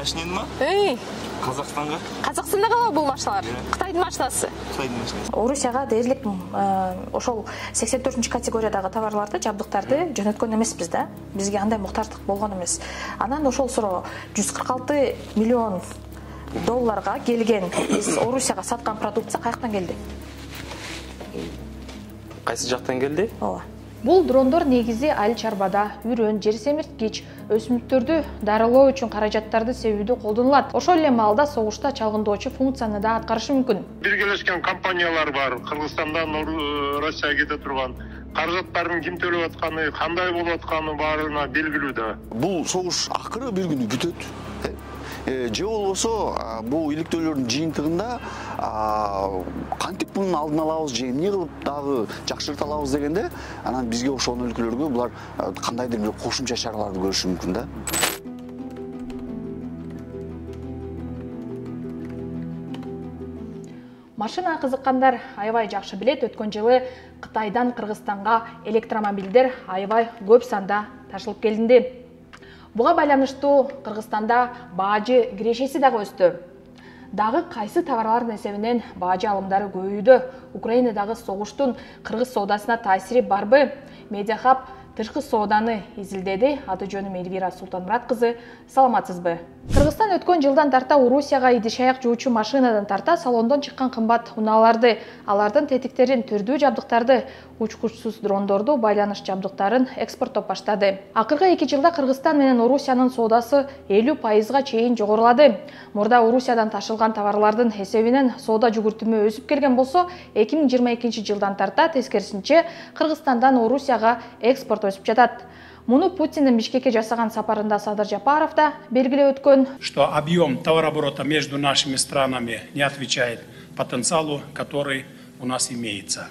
Машинен ма? Қазақстанға? Қазақстанда калабы бул машиналар? Кытайдын машинасы. Кытайдын машинасы. Орусияга дээрлик ошол 84-категориядагы товарларды, жабдыктарды жөнөткөн эмеспиз да. Бизге андай муктаждык болгон эмес. Анан ошол суроо 146 миллион долларга келген биз Орусияга саткан продукция каяктан келди? Кайсы жактан келди? Ооба. Бул дрондор негизи айыл чарбада, үрөн, жер семирткич, өсүмдүктөрдү дарылоо үчүн каражаттарды себүүдө колдонулат. Ошол эле маалда согушта чалгындоочу функцияны да аткарышы мүмкүн. Биргелешкен компаниялар бар, Кыргызстандан Россияга кете турган. Каражаттардын ким төлөп атканы, кандай болуп атканы баарына белгилүү да. Бул согуш акыры бир күнү бүтөт. Же болбосо бул иликтөөлөрдүн жыйынтыгында кантип мунун алдын алабыз же эмне кылып дагы жакшырта алабыз дегенде анан бизге ошол өлкөлөргө булар кандайдыр бир кошумча чараларды көрүшү мүмкүн да. Машина кызыккандар аябай жакшы билет, өткөн жылы Кытайдан Кыргызстанга электромобилдер аябай көп санда ташылып келинди. Буга байланыштуу Кыргызстанда баажы кирешеси дагы өстү. Дагы кайсы товарлардын эсебинен баажы алымдары көбөйдү? Украинадагы согуштун кыргыз соодасына таасири барбы? Медиахаб тышкы сооданы изилдеди. Аты жөнүм Эльвира Султанмурат кызы. Саламатсызбы? Кыргызстан өткөн жылдан тарта Орусияга идиш-аяк жуучу машинадан тарта салондон чыккан кымбат унааларды, алардын тетиктерин, түрдүү жабдыктарды, учкучсуз дрондорду, байланыш жабдыктарын экспорттоп баштады. Акыркы 2 жылда Кыргызстан менен Орусиянын соодасы 50%га чейин жогорулады. Мурда Орусиядан ташылган товарлардын эсебинен соода жүгүртүмү өсүп келген болсо, 2022 жылдан тарта тескерисинче Кыргызстандан Орусияга экспорт өсүп жатат. Муну Путиндин Бишкекке жасаган сапарында Садыр Жапаров да белгилеп өткөн. Что объем товарооборота между нашими странами не отвечает потенциалу, который у нас имеется.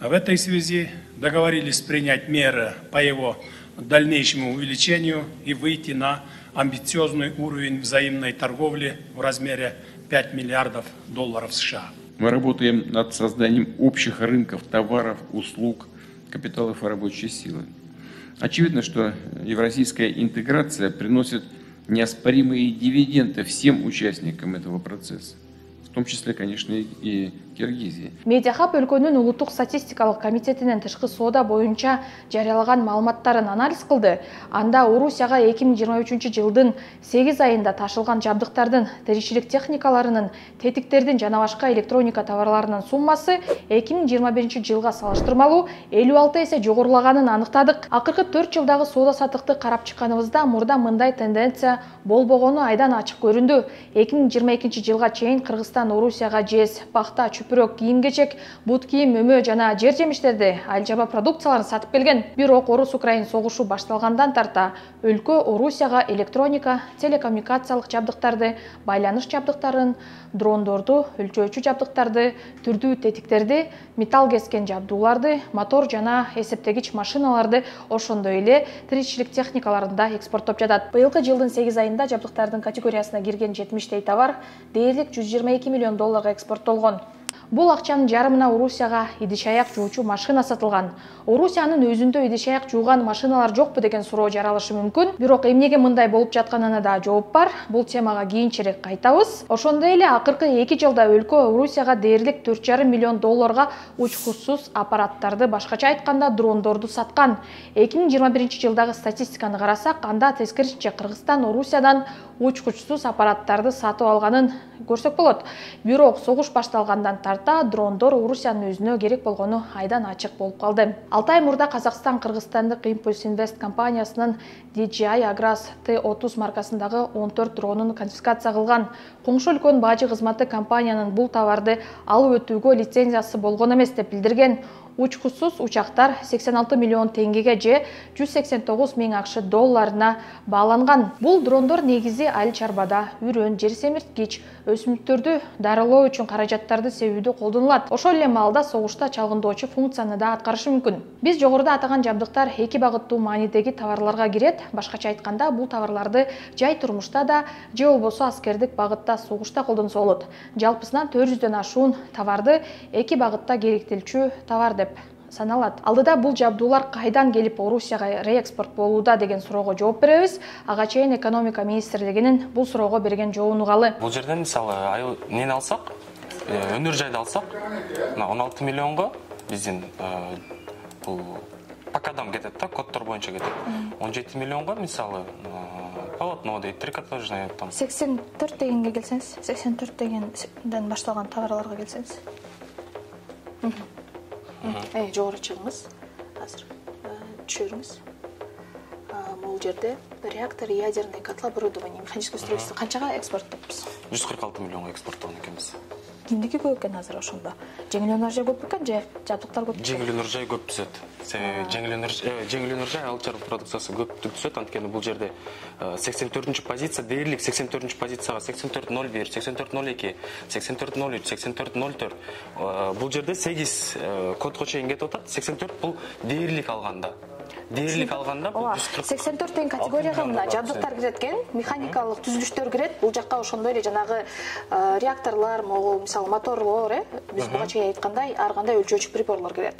В этой связи договорились принять меры по его дальнейшему увеличению и выйти на амбициозный уровень взаимной торговли в размере 5 миллиардов долларов США. Мы работаем над созданием общих рынков товаров, услуг, капиталов и рабочей силы. Очевидно, что евразийская интеграция приносит неоспоримые дивиденды всем участникам этого процесса, в том числе, конечно, и Киргизии. Медиахаб өлкөнүн улуттук статистикалык комитетинин тышкы соода боюнча жарыялаган маалыматтарын анализ кылды. Анда Орусияга 2023 жылдын 8 айында ташылган жабдыктардын, теричилик техникаларынын, тетиктердин жана башка электроника товарларынын суммасы 2021 жылга салыштырмалуу 56 эсе жогорулаганын аныктадык. Акыркы 4 жылдагы соода саттыкты карап чыкканыбызда мурда мындай тенденция болбогону айдан ачык көрүндү. 2022 жылга чейин Кыргызстан Орусияга жез, пахта, чүпүрөк, кийим-кечек, бут кийим, өмө жана жер жемиштерди, айыл чарба продукцияларын сатып келген. Бирок Орус-Украин согушу башталгандан тарта өлкө Орусияга электроника, телекоммуникациялык жабдыктарды, байланыш жабдыктарын, дрондорду, өлчөөчү жабдыктарды, түрдүү тетиктерди, металл кескен жабдууларды, мотор жана эсептегич машиналарды, ошондой эле тиричилик техникаларын да экспорттоп жатат. Быйылкы жылдын 8 айында жабдыктардын категориясына кирген 70 товар дээрлик 122 миллион долларга экспорттолгон. Бул акчанын жарымына Орусияга идиш-аяк жуучу машина сатылган. Орусиянын өзүндө идиш-аяк жууган машиналар жокпу деген суроо жаралышы мүмкүн. Бирок эмнеге мындай болуп жатканына да жооп бар. Бул темага кийинчерээк кайтабыз. Ошондой эле акыркы 2 жылда өлкө Орусияга дээрлик 4,5 миллион долларга учкучсуз аппараттарды, башкача айтканда дрондорду саткан. 2021 жылдагы статистиканы карасак, анда тескерисинче Кыргызстан Орусиядан учкучсуз аппараттарды сатып алганын көрсөк болот. Бирок согуш башталгандан тарта дрондор Орусиянын өзүнө керек болгону айдан ачык болуп калды. 6 ай мурда Казакстан Кыргызстандык Impulse Invest компаниясынын DJI Agras T30 маркасындагы 14 дронун конфискация кылган. Коңшу өлкөнүн баажы кызматы компаниянын бул товарды алып өтүүгө лицензиясы болгон эмес деп билдирген. Учкучсуз учактар 86 миллион теңгеге же 189 миң акш долларына бааланган. Бул дрондор негизи айыл чарбада, үрөн, жер семирткич, өсүмдүктөрдү дарылоо үчүн каражаттарды себүүдө колдонулат. Ошол эле маалда согушта чалгындоочу функцияны да аткарышы мүмкүн. Биз жогоруда атаган жабдыктар эки багыттуу маанидеги товарларга кирет. Башкача айтканда, бул товарларды жай турмушта да же болбосо аскердик багытта согушта колдонсо болот. Жалпысынан 400дөн ашуун товарды эки багытта керектелчү товар деп саналат. Алдыда бул жабдуулар кайдан келип Орусияга реэкспорт болууда деген суроого жооп беребиз. Ага чейин экономика министрлигинин бул суроого берген жообун угалы. Бул жерден мисалы нени алсак, өнөр жайды алсак, 16 миллионго биздин бул пакадам кетет да, коддор боюнча кетет. 17 миллионго мисалы полотно, трикотажный там. 84 дегенге келсеңиз, 84 дегенден башталган товарларга келсеңиз. Жогору чыгыңыз. Азыр түшүрүңүз. Бул жерде реактор, ядерный котлооборудование, механическое устройство канчага экспорттоппуз? 146 миллионго экспорттогон экенбиз. Кимдики көп экен азыр ошондо? Жеңил өнөр жай көп экен же жабдыктар көп? Жеңил өнөр жай көп түзөт. Жеңил өнөр жай алып чарба продукциясы көп түзөт. Анткени бул жерде 84 позиция, дээрлик 84 позицияга 8401, 8402, 8403, 8404. Бул жерде 8 кодго чейин кетип атат. 84 бул дээрлик алганда. Дээрлик алганда бул 84 деген категорияга мына жабдыктар кирет экен, механикалык түзүлүштөр кирет. Бул жакка ошондой эле жанагы реакторлор, могул мисалы моторлор, биз буга чейин айткандай, ар кандай өлчөөчү приборлор кирет.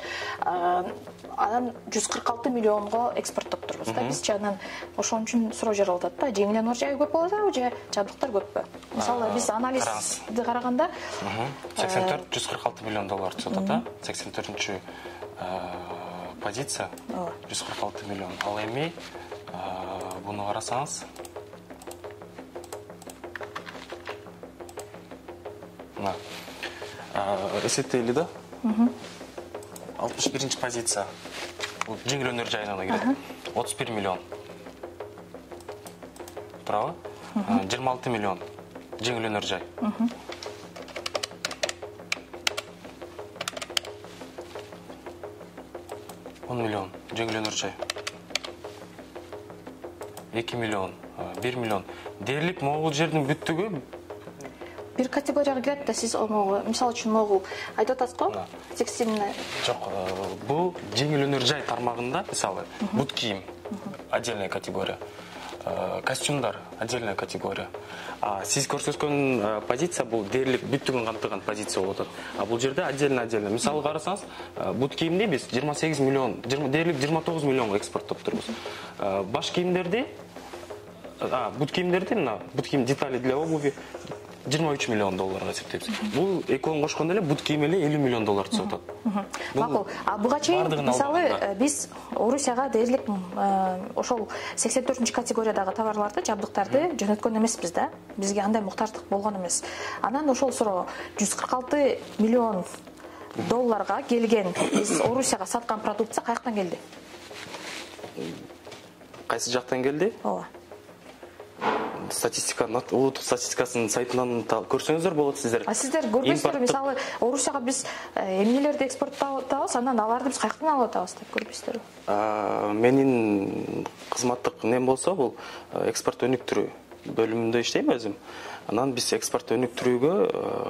Анан 146 миллионго экспорттоптурбуз да. Бизчи анан ошон үчүн суроо жаралып атат да. Жеңил өнөр жайы көп болот же жабдыктар көппү? Мисалы биз анализди караганда 84 146 миллион доллар түзөт да. 84-чү позиция 146 миллион. Ал эми буну карасаңыз, мына эсептейли да. 61-чи позиция. Бул жеңил өнөр жайына кирет. 31 миллион. Туурабы? 26 миллион жеңил өнөр жай. 10 миллион жеңил өнөр жай. 2 миллион, 1 миллион. Дээрлик могул жердин бүттүгү бир категорияга кирет да. Сиз мисалы үчүн могул айтып атасыз го? Текстильный. Жок, бул жеңил өнөр жай тармагында мисалы бут кийим отдельная категория. Костюмдар отдельная категория. Сиз көрсөткөн позиция бул дээрлик бүттүгүн камтыган позиция болот. Бул жерде отдельно. Мисалы карасаңыз, бут кийимди биз 28 миллион, дээрлик 29 миллионго экспорттоптурбуз. Баш кийимдерди, бут кийим детали для обуви 23 миллион долларга эсептейбиз. Бул экөөнү кошкондо эле бут кийим эле 50 миллион доллар түзүп атат. Макул. Буга чейин мисалы биз Орусияга дээрлик ошол 84 категориядагы товарларды, жабдыктарды жөнөткөн эмеспиз да. Бизге андай муктаждык болгон эмес. Анан ошол суроо 146 миллион долларга келген биз Орусияга саткан продукция каяктан келди? Кайсы жактан келди? Ооба. Статистика, улуттук статистикасынын сайтынан көрсөңүздөр болот сиздер. Сиздер көрбөйсүздөр, мисалы Орусияга биз эмнелерди экспорттоп анан аларды биз каяктан алып атабыз деп көрбөйсүздөр. Менин кызматтык нем болсо, бул экспорт өнүктүрүү бөлүмүндө иштейм өзүм. Анан биз экспорт өнүктүрүүгө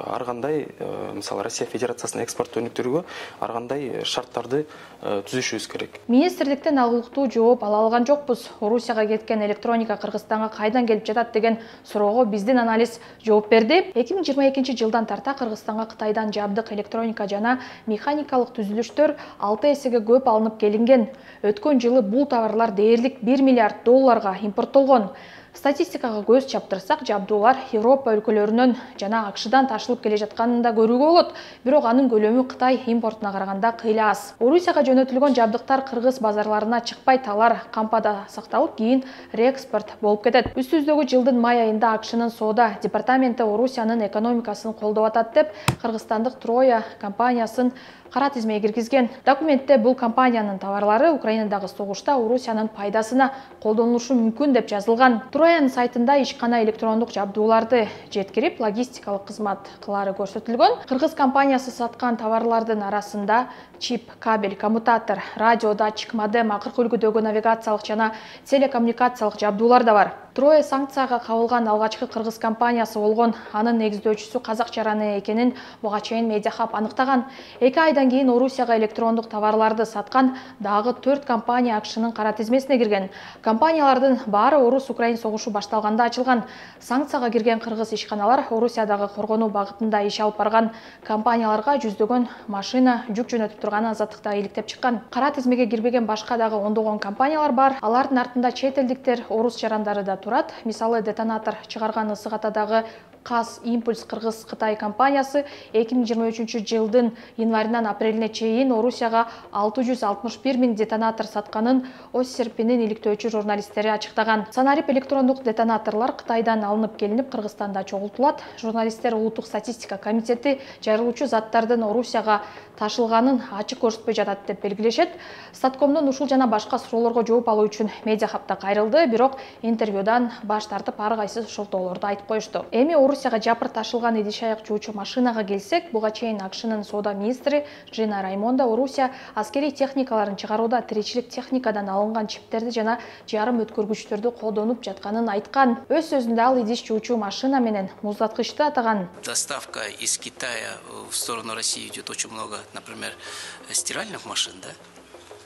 ар кандай, мисалы Россия Федерациясынын экспорт өнүктүрүүгө ар кандай шарттарды түзүшүбүз керек. Министрликтен алгылыктуу жооп ала алган жокпуз. Орусияга кеткен электроника Кыргызстанга кайдан келип жатат деген суроого биздин анализ жооп берди. 2022 жылдан тарта Кыргызстанга Кытайдан жабдык, электроника жана механикалык түзүлүштөр 6 эсеге көп алынып келинген. Өткөн жылы бул товарлар дээрлик 1 миллиард долларга импорттолгон. Статистикага көз чаптырсак, жабдуулар Европа өлкөлөрүнөн жана АКШдан ташылып келе жатканын да көрүүгө болот. Бирок анын көлөмү Кытай импортуна караганда кыйла аз. Орусияга жөнөтүлгөн жабдыктар кыргыз базарларына чыкпай талар кампада сакталып, кийин реэкспорт болуп кетет. Үстүбүздөгү жылдын май айында АКШнын соода департаменти Орусиянын экономикасын колдоп атат деп кыргызстандык Троя компаниясын кара тизмеге киргизген. Документте бул компаниянын товарлары Украинадагы согушта Орусиянын пайдасына колдонулушу мүмкүн деп жазылган. Троянын сайтында ишкана электрондук жабдууларды жеткирип, логистикалык кызмат кылары көрсөтүлгөн. Кыргыз компаниясы саткан товарлардын арасында чип, кабель, коммутатор, радио, датчик, модем, акыркы үлгүдөгү навигациялык жана телекоммуникациялык жабдуулар да бар. Трое санкцияга кабылган алгачкы кыргыз компаниясы болгон. Анын негиздөөчүсү казак жараны экенин буга чейин Медиахаб аныктаган. 2 айдан кийин Орусияга электрондук товарларды саткан дагы 4 компания АКШнын кара тизмесине кирген. Компаниялардын баары Орус-Украин согушу башталганда ачылган. Санкцияга кирген кыргыз ишканалар Орусиядагы коргонуу багытында иш алып барган компанияларга жүздөгөн машина жүк жөнөтүп турганы азаттыкта иликтеп чыккан. Кара тизмеге кирбеген башка дагы ондогон компаниялар бар. Алардын артында чет элдиктер, орус жарандары да турат. Мисалы детонатор чыгарган Ысык-Атадагы Каз Импульс Кыргыз-Кытай компаниясы 2023 жылдын январынан апрелине чейин Орусияга 661 000 детонатор сатканын Өз серпинин иликтөөчү журналисттери ачыктаган. Санарип электрондук детонаторлор Кытайдан алынып келинип Кыргызстанда чогултулат. Журналисттер Улуттук статистика комитети жарылуучу заттардын Орусияга ташылганын ачык көрсөтпөй жатат деп белгилешет. Статкомдун ушул жана башка суроолорго жооп алуу үчүн Медиахабта кайрылды, бирок интервьюдан баш тартып ар кайсы шылтоолорду айтып коюшту. Эми Орусияга жапыр ташылган идиш-аяк жуучу машинага келсек, буга чейин АКШнын соода министри Джина Раймонда Орусия аскерий техникаларын чыгарууда тиричилик техникадан алынган чиптерди жана жарым өткөргүчтөрдү колдонуп жатканын айткан. Өз сөзүндө ал идиш жуучу машина менен муздаткычты атаган. Доставка из Китая в сторону России идет очень много, например, стиральных машин, да?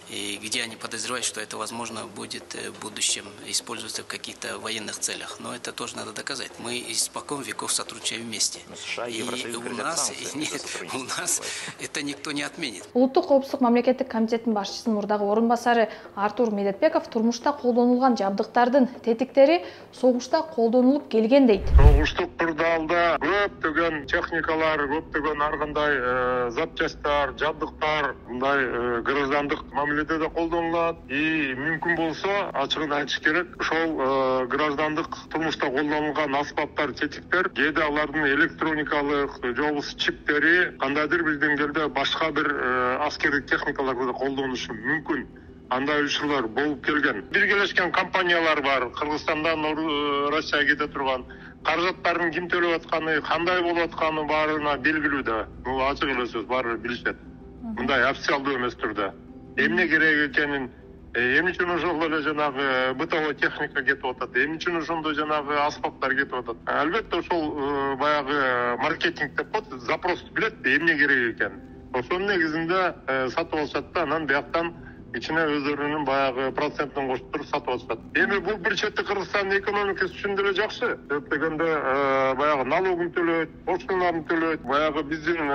И где они подозревают, что это, возможно, будет в будущем использоваться в каких-то военных целях. Но это тоже надо доказать. Мы испокон веков сотрудничаем вместе. И у нас это никто не отменит. Улуттук коопсуздук мамлекеттик комитетинин башчысынын мурдагы орун басары Артур Медетбеков турмушта колдонулган жабдыктардын тетиктери согушта колдонулуп келген дейт. Согуштук кырдаалда көптөгөн техникалар, көптөгөн ар кандай запчасттар, жабдыктар, мындай граждандык мамиледе да колдонулат. И мүмкүн болсо, ачыгын айтыш керек, ошол граждандык турмушта колдонулган аспаптар, тетиктер, кээде алардын электроникалык же болбосо чиптери кандайдыр бир деңгээлде башка бир аскердик техникаларды да колдонушу мүмкүн. Андай учурлар болуп келген. Биргелешкен компаниялар бар, Кыргызстандан Россияга кете турган. Каражаттардын ким төлөп атканы, кандай болуп атканы баарына белгилүү да. Бул ачык эле сөз, баары билишет. Мындай официалдуу эмес түрдө. Эмне керек экенин, эмне үчүн ошол эле жанагы бытовой техника кетип атат, эмне үчүн ошондой жанагы аспаптар кетип атат. Албетте ошол баягы маркетинг деп коет, запрос билет, эмне керек экен. Ошонун негизинде сатып алышат да, анан бияктан ичине өздөрүнүн баягы процентин кошуп туруп сатып алышат. Эми бул бир чети Кыргызстандын экономикасы үчүн деле жакшы. Деп дегенде баягы налогун төлөйт, пошталарын төлөйт, баягы биздин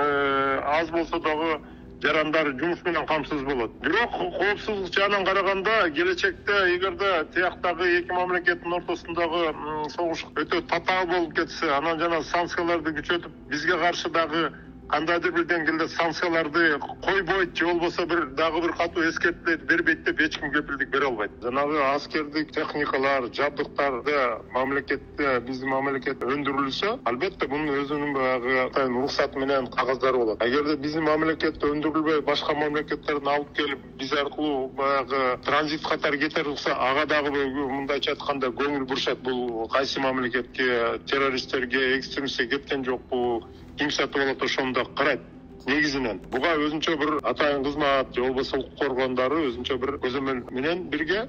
аз болсо дагы жарандар жумуш менен камсыз болот. Бирок коопсуздук жагынан караганда келечекте эгерде тияктагы эки мамлекеттин ортосундагы согуш өтө татаал болуп кетсе, анан жана санкцияларды күчөтүп, бизге каршы дагы кандайдыр бир деңгээлде санкцияларды койбойт же болбосо дагы бир катуу эскертүүлөрдү бербейт деп эч ким кепилдик бере албайт. Жанагы аскердик техникалар, жабдыктарды мамлекетте, биздин мамлекетте өндүрүлсө, албетте мунун өзүнүн баягы уруксаты менен кагаздары болот. Эгерде биздин мамлекетте өндүрүлбөй башка мамлекеттерден алып келип, биз аркылуу баягы транзит катары кетер болсо, ага дагы мындайча айтканда көңүл бурушат. Бул кайсы мамлекетке, террористтерге, экстремистке кеткен жокпу? Ким сатып алат, ошондо карайт. Негизинен буга өзүнчө бир атайын кызмат же болбосо укук коргондору өзүнчө бир көзөмөл менен бирге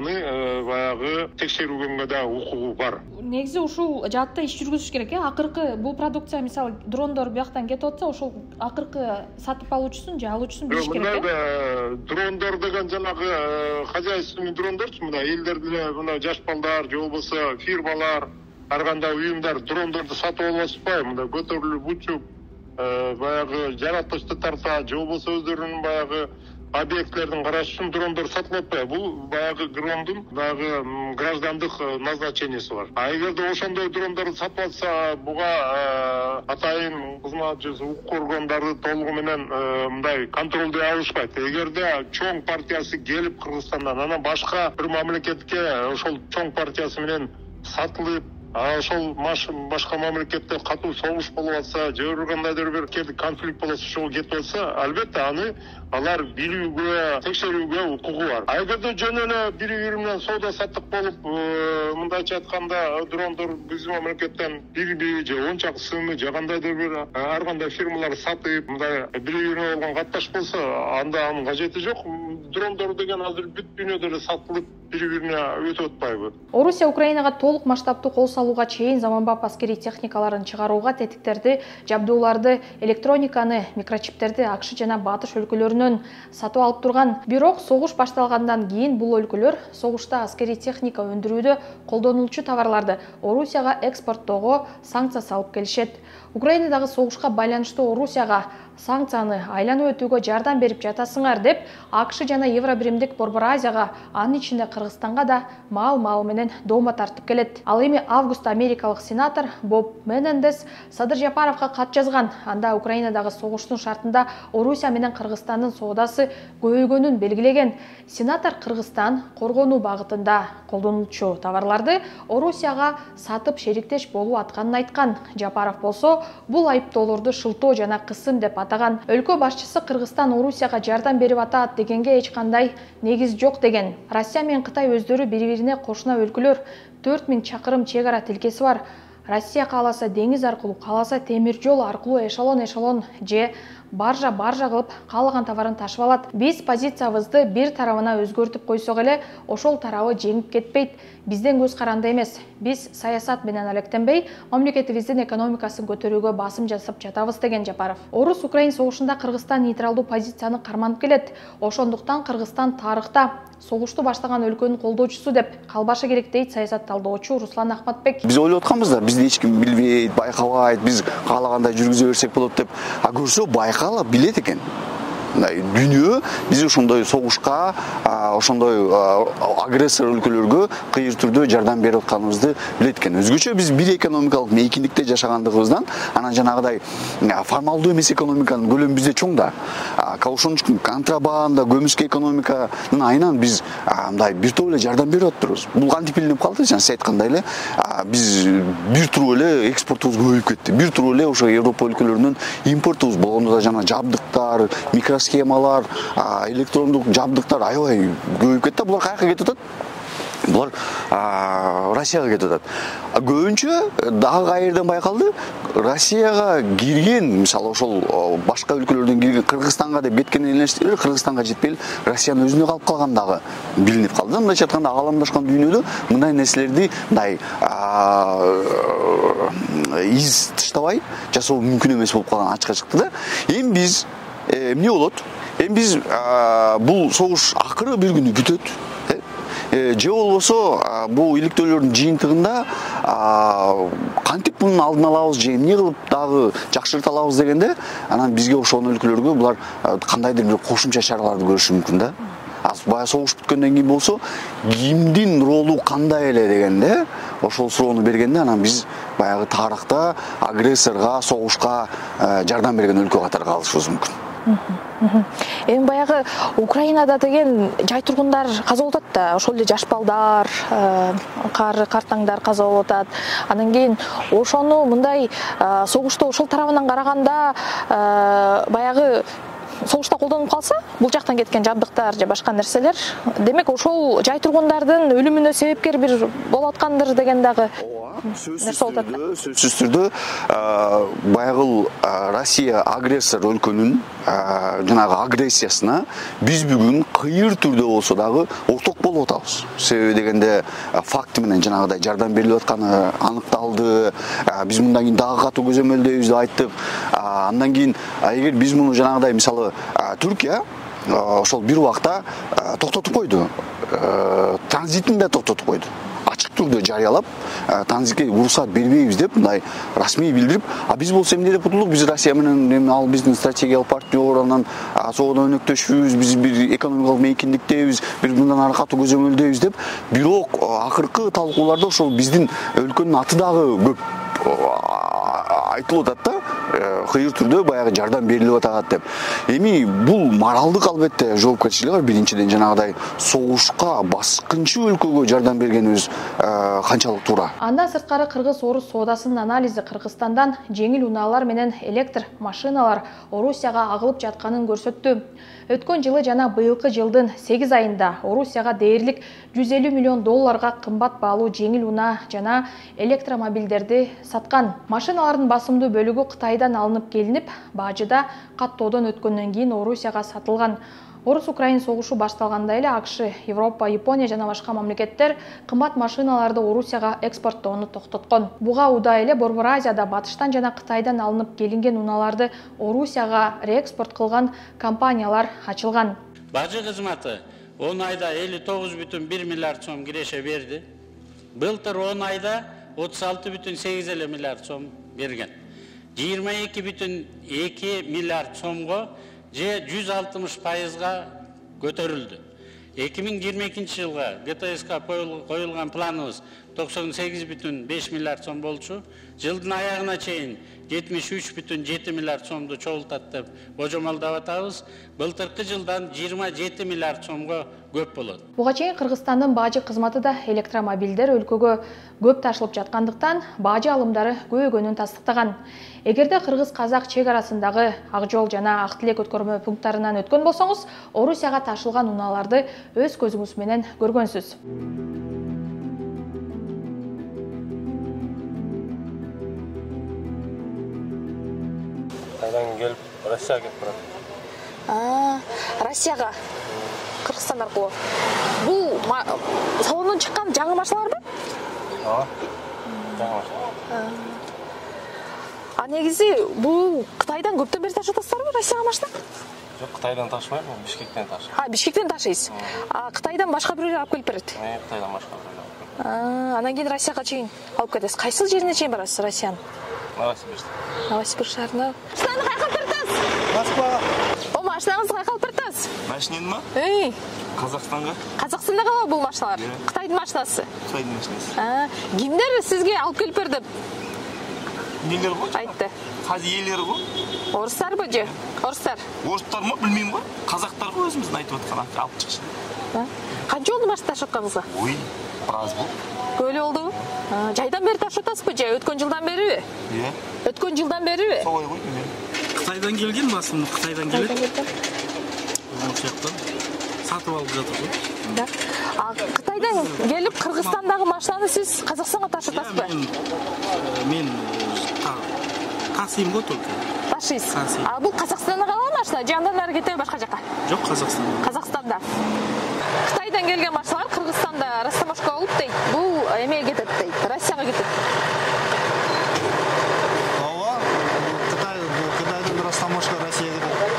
баягы текшерүүгө да укугу бар. Негизи ушул жаатта иш жүргүзүш керек, акыркы бул продукция мисалы дрондор бияктан кетип атса, ошол акыркы сатып алуучусун же алуучусун билиш керек. Дрондор деген жанагы хозяйственный дрондорчу, мына элдерде мына жаш балдар же болбосо фирмалар, ар кандай уюмдар дрондорду сатып алып атышпайбы? Мында көтөрүлүп учуп, баягы жараткычты тарта, же болбосо өздөрүнүн баягы объекттердин карашы үчүн дрондор сатылып атпайбы? Бул баягы дрондун баягы граждандык назначениясы бар. А эгерде ошондой дрондорду сатып атса, буга атайын кызмат же укук коргондору толугу менен мындай контролдой алышпайт. Эгерде чоң партиясы келип Кыргызстандан, анан башка бир мамлекетке ошол чоң партиясы менен сатылып, ошол башка мамлекетте катуу согуш болуп атса же кандайдыр бир конфликт болот, ошол кетип атса, албетте аны алар билүүгө, текшерүүгө укугу бар. Эгерде жөн эле бири менен соода саттык болуп, мындайча айтканда дрондор биздин мамлекеттен бирби же 10 чакысымы же кандайдыр бир ар кандай фирмалар сатып, мындай бири болгон катташ болсо, анда анын кажети жок. Дрондор деген азыр бүт дүйнөдө эле сатылып, бири-бирине өтүп атпайбы? Орусия Украинага толук масштабтуу кол салууга чейин заманбап аскерий техникаларын чыгарууга, тетиктерди, жабдууларды, электрониканы, микрочиптерди АКШ жана Батыш өлкөлөрүнөн сатып алып турган. Бирок согуш башталгандан кийин бул өлкөлөр согушта аскерий техника өндүрүүдө колдонулчу товарларды Орусияга экспорттоого санкция салып келишет. Украинадагы согушка байланыштуу Орусияга санкцияны айланып өтүүгө жардам берип жатасыңар деп АКШ жана Евробиримдик Борбор Азияга, анын ичинде Кыргызстанга да мал менен дома тартып келет. Ал эми августта америкалык сенатор Боб Менендес Садыр Жапаровго кат жазган. Анда Украинадагы согуштун шартында Орусия менен Кыргызстандын соодасы көбөйгөнүн белгилеген. Сенатор Кыргызстан коргонуу багытында колдонулчу товарларды Орусияга сатып шериктеш болуп атканын айткан. Жапаров болсо бул айыптоолорду шылтоо жана кысым деп атаган. Өлкө башчысы Кыргызстан Орусияга жардам берип атат дегенге эч кандай негиз жок деген. Россия менен Кытай өздөрү бири-бирине кошуна өлкөлөр, 4000 чакырым чек ара тилкеси бар. Россия кааласа деңиз аркылуу, кааласа темир жол аркылуу эшелон же баржа кылып каалаган товарын ташып алат. Биз позициябызды бир тарабына өзгөртүп койсок эле, ошол тарабы жеңип кетпейт. Бизден көз каранды эмес. Биз саясат менен алектенбей, мамлекетибиздин экономикасын көтөрүүгө басым жасап жатабыз деген Жапаров. Орус-Украин согушунда Кыргызстан нейтралдуу позицияны карманып келет. Ошондуктан Кыргызстан тарыхта согушту баштаган өлкөнүн колдоочусу деп калбашы керек дейт саясат талдоочу Руслан Ахматбек. Биз ойлоп атканбыз да, бизди эч ким билбейт, байкабайт, биз каалагандай жүргүзө берсек болот деп. А көрсө байкалып билет экен. Дүйнө биз ошондой согушка, ошондой агрессор өлкөлөргө кыйыр түрдө жардам берип атканыбызды билет экен. Өзгөчө биз бир экономикалык мейкиндикте жашагандыгыбыздан, анан жанагыдай формалдуу эмес экономиканын көлөмү бизде чоң да. Ошон үчүн контрабанда, көмүскө экономиканын айынан биз мындай бир топ эле жардам берип атпырбыз. Бул кантип билинип калды? Жана сиз айткандай эле, биз бир тур эле экспортубуз көбөйүп кетти. Бир тур эле ошо Европа өлкөлөрүнөн импортубуз болгондо да жана жабдыктар, микросхемалар, электрондук жабдыктар аябай көбөйүп кетти. Булар каяка кетип атат? Булар Россияга кетип атат. Көбүнчө дагы кайерден байкалды? Россияга кирген, мисалы ошол башка өлкөлөрдөн кирген Кыргызстанга деп кеткен элестер, Кыргызстанга жетпей Россиянын өзүнө калып калган дагы билинип калды. Мындайча айтканда ааламдашкан дүйнөдө мындай нерселерди мындай из таштабай жасоо мүмкүн эмес болуп калган ачыкка чыкты да. Эми биз эмне болот? Эми биз бул согуш акыры бир күнү бүтөт. Же болбосо бул иликтөөлөрдүн жыйынтыгында кантип мунун алдын алабыз же эмне кылып дагы жакшырта алабыз дегенде, анан бизге ошол өлкөлөргө булар кандайдыр бир кошумча чараларды көрүшү мүмкүн да. Баягы согуш бүткөндөн кийин болсо, кимдин ролу кандай эле дегенде, ошол суроону бергенде, анан биз баягы тарыхта агрессорго, согушка жардам берген өлкө катары калышыбыз мүмкүн. Эми баягы Украинада деген жай тургундар каза болуп атат да, ошол эле жаш балдар, картаңдар каза болуп атат. Андан кийин ошону мындай согушта ошол тарабынан караганда баягы согушта колдонуп калса, бул жактан кеткен жабдыктар же башка нерселер, демек ошол жай тургундардын өлүмүнө себепкер бир болуп аткандыр деген дагы сөзсүз түрдө баягы Россия агрессор өлкөнүн жанагы агрессиясына биз бүгүн кыйыр түрдө болсо дагы орток болуп атабыз. Себеби дегенде факты менен жанагыдай жардам берилип атканы аныкталды. Биз мындан кийин дагы катуу көзөмөлдөйбүз деп айттык. Андан кийин эгер биз муну жанагыдай мисалы Түркия ошол бир убакта токтотуп койду. Транзитин да токтотуп койду. Ачык түрдө жарыялап, транзитке уруксат бербейбиз деп мындай расмий билдирип, биз болсо эмне деп утулдук? Биз Россия менен ал биздин стратегиялык партнер, анан соодо өнөктөшүбүз, биз бир экономикалык мейкиндиктебиз, бир мындан ары катуу көзөмөлдөйбүз деп. Бирок акыркы талкууларда ошол биздин өлкөнүн аты дагы көп айтылып атат да. кыйыр түрдө баягы жардам берилип атат деп. Эми бул моралдык албетте жоопкерчилиги бар. Биринчиден жанагыдай согушка, баскынчы өлкөгө жардам бергенибиз канчалык туура. Андан сырткары кыргыз-орус соодасынын анализи Кыргызстандан жеңил унаалар менен электр машиналар Орусияга агылып жатканын көрсөттү. Өткөн жылы жана быйылкы жылдын 8 айында Орусияга дээрлик 150 миллион долларга кымбат баалуу жеңил унаа жана электромобилдерди саткан. Машиналардын басымдуу бөлүгү Кытайдан алынып келинип, бажыда каттоодон өткөндөн кийин Орусияга сатылган. Орус-Украин согушу башталганда эле АКШ, Европа, Япония жана башка мамлекеттер кымбат машиналарды Орусияга экспорттоону токтоткон. Буга удай эле Борбор Азияда батыштан жана Кытайдан алынып келинген унааларды Орусияга реэкспорт кылган компаниялар ачылган. Бажы кызматы 10 айда 59,1 миллиард сом киреше берди. Былтыр 10 айда 36,8 миллиард сом берген. 22,2 миллиард сомго же 160%га көтөрүлдү. 2022 жылга ГТСК коюлган планыбыз 98,5 миллиард сом болчу. Жылдын аягына чейин 73,7 миллиард сомду чогултат деп божомолдоп атабыз. Былтыркы жылдан 27 миллиард сомго көп болот. Буга чейин Кыргызстандын бажы кызматы да электромобилдер өлкөгө көп ташылып жаткандыктан бажы алымдары көбөйгөнүн тастыктаган. Эгерде кыргыз-казак чек арасындагы Ак жол жана Ак тилек өткөрмө пункттарынан өткөн болсоңуз, Орусияга ташылган унааларды өз көзүңүз менен көргөнсүз. Кытайдан келип Россияга кетип барат. Россияга Кыргызстан аркылуу. Бул салондон чыккан жаңы машиналарбы? Жаңы машина. А негизи бул Кытайдан көптөн бери ташып атасыздарбы Россияга машина? Жок, Кытайдан ташымайм, Бишкектен ташыйм. Бишкектен ташыйсыз. Кытайдан башка бирөөлөр алып келип берет. Кытайдан башка бирөөлөр алып келип. Анан кийин Россияга чейин алып кетесиз. Кайсыл жерине чейин барасыз Россиянын? Новосибирск. Новосибирск шаарына. Машинаны кайка алып бератсыз? Москвага. О, машинаңызды кайка алып бератсыз? Машинени? Казакстанга. Казакстанда калабы бул машиналар? Кытайдын машинасы. Кытайдын машинасы. Кимдер сизге алып келип берди? Нелер го? Айтты. Казы элери го? Орустарбы же? Орустар. Орустармы, билбейм го. Казактар го өзүбүздүн айтып аткан алып чыкшы. Канча болду машина ташып атканыңызга? Ой, біраз болду. Көп эле болдубу? Жайдан бери ташып атасызбы же өткөн жылдан бериби? Өткөн жылдан бериби? Солай ғой. Кытайдан келген басым, Кытайдан келет. Ошол жактан сатып алып жатыр го. Кытайдан келип Кыргызстандагы машинаны сиз Казакстанга ташып атасызбы? Мен тасыйм го только. Ташыйсыз. Бул Казакстанда калган машина, же андан ары кетеби башка жака? Жок, Казакстанда. Казакстанда. Кытайдан келген машиналар Кыргызстанда растамашка болуп дейт. Бул эмеге кетет дейт, Россияга кетет. Ооба, Кытайдан растамашка Россияга кетет.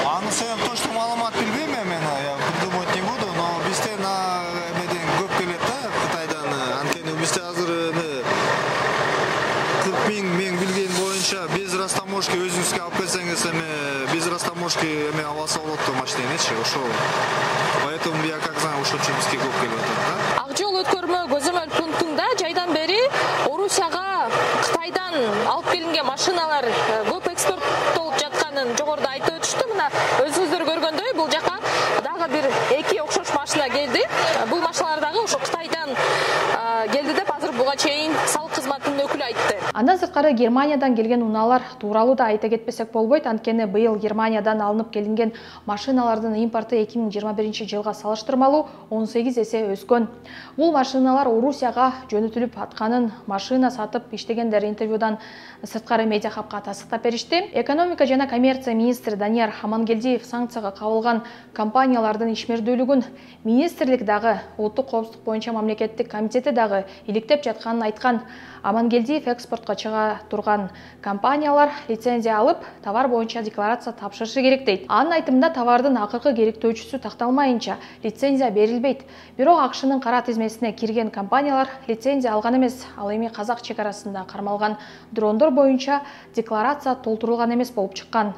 Аны сен точно маалымат билбейм мен, я придумать не буду, но бизде на эмеден көп келет да Кытайдан. Анткени бизде азыр 40 миң мен билген боюнча без растаможки өзүңүзгө алып келсеңиз без растаможки аласа болот машиненечи, ошол. Поэтому я как знаю, ошол үчүн бизге көп келип атат да. Ак жол өткөрмө көзөмөл пунктунда жайдан бери Орусияга Кытайдан алып келинген машиналар көп экспорттолуп жатканын жогоруда айтып өтүштү. Мына өзүңүздөр көргөндөй бул жака дагы бир эки окшош машина келди. Бул машиналар дагы ошо Кытайдан келди деп азыр буга чейин салык кызматынын өкүлү айтты. Андан сырткары Германиядан келген унаалар тууралуу да айта кетпесек болбойт. Анткени быйыл Германиядан алынып келинген машиналардын импорты 2021 жылга салыштырмалуу 18 эсе өскөн. Бул машиналар Орусияга жөнөтүлүп атканын машина сатып иштегендер интервьюдан сырткары медиа хабка тастыктап беришти. Экономика жана коммерция министри Данияр Амангелдиев санкцияга кабылган компаниялардын ишмердүүлүгүн министрлик дагы улуттук коопсуздук боюнча мамлекеттик комитети дагы иликтеп жатканын айткан. Амангелдиев экспортко чыга турган компаниялар лицензия алып, товар боюнча декларация тапшырышы керек дейт. Анын айтымында товардын акыркы керектөөчүсү такталмайынча лицензия берилбейт. Бирок АКШнын кара тизмесине кирген компаниялар лицензия алган эмес. Ал эми казак чек арасында кармалган дрондор боюнча декларация толтурулган эмес болуп чыккан.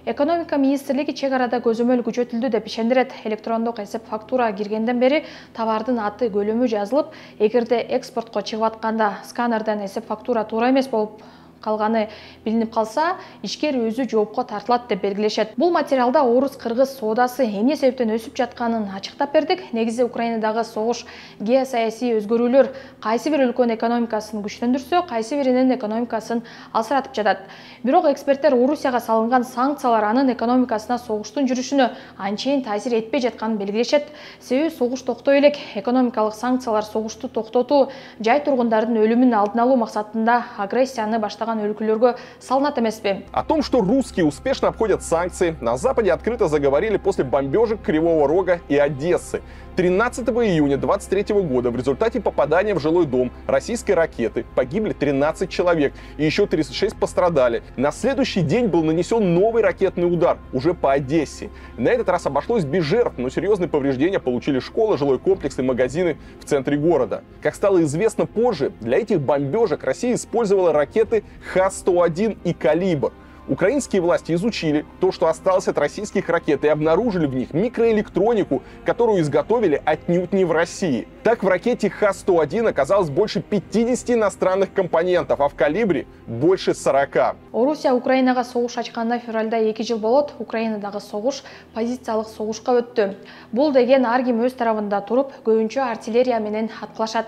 Экономика министрлиги чек арада көзөмөл күчөтүлдү деп ишендирет. Электрондук эсеп фактура киргенден бери товардын аты, көлөмү жазылып, эгерде экспортко чыгып атканда сканерден эсеп фактура туура эмес болуп калганы билинип калса, ишкер өзү жоопко тартылат деп белгилешет. Бул материалда орус-кыргыз соодасы эмне себептен өсүп жатканын ачыктап бердик. Негизи Украинадагы согуш геосаясий өзгөрүүлөр кайсы бир өлкөнүн экономикасын күчтөндүрсө, кайсы биринин экономикасын алсыратып жатат. Бирок эксперттер Орусияга салынган санкциялар анын экономикасына согуштун жүрүшүнө анчейин таасир этпей жатканын белгилешет. Себеби согуш токтой элек, экономикалык санкциялар согушту токтотуу, жай тургундардын өлүмүн алдын алуу максатында агрессияны баштаган өлкөлөргө салынат эмеспи? О том, что русские успешно обходят санкции, на Западе открыто заговорили после бомбежек Кривого Рога и Одессы. 13 июня 2023 года в результате попадания в жилой дом российской ракеты погибли 13 человек и еще 36 пострадали. На следующий день был нанесен новый ракетный удар, уже по Одессе. На этот раз обошлось без жертв, но серьезные повреждения получили школы, жилой комплекс и магазины в центре города. Как стало известно позже, для этих бомбежек Россия использовала ракеты Х-101 и «Калибр». Украинские власти изучили то, что осталось от российских ракет, и обнаружили в них микроэлектронику, которую изготовили отнюдь не в России. Так, в ракете Х-101 оказалось больше 50 иностранных компонентов, а в «Калибре» больше 40. Орусия Украинага согуш ачканда февралда 2 жыл болот. Украинадагы согуш позициялык согушка өттү. Бул деген ар ким өз тарабында туруп, көбүнчө артиллерия менен аткылашат.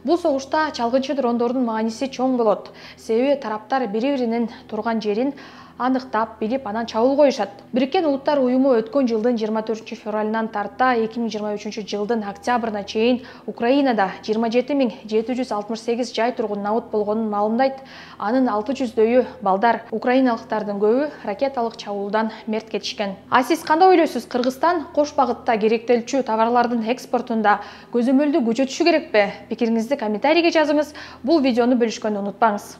Бул согушта чалгынчы дрондордун мааниси чоң болот. Себеби тараптар бири-биринин турган жерин аныктап, билип, анан чабуул коюшат. Бириккен Улуттар уюму өткөн жылдын 24 февралынан тарта 2023 жылдын октябрына чейин Украинада 27768 жай тургун набут болгонун маалымдайт. Анын 600дөйү балдар. Украиналыктардын көбү ракеталык чабуулдан мерт кетишкен. А сиз кандай ойлойсуз? Кыргызстан кош багытта керектелчү товарлардын экспортунда көзөмөлдү күчөтүшү керекпи? Пикириңизди комментарийге жазыңыз. Бул видеону бөлүшкөндү унутпаңыз.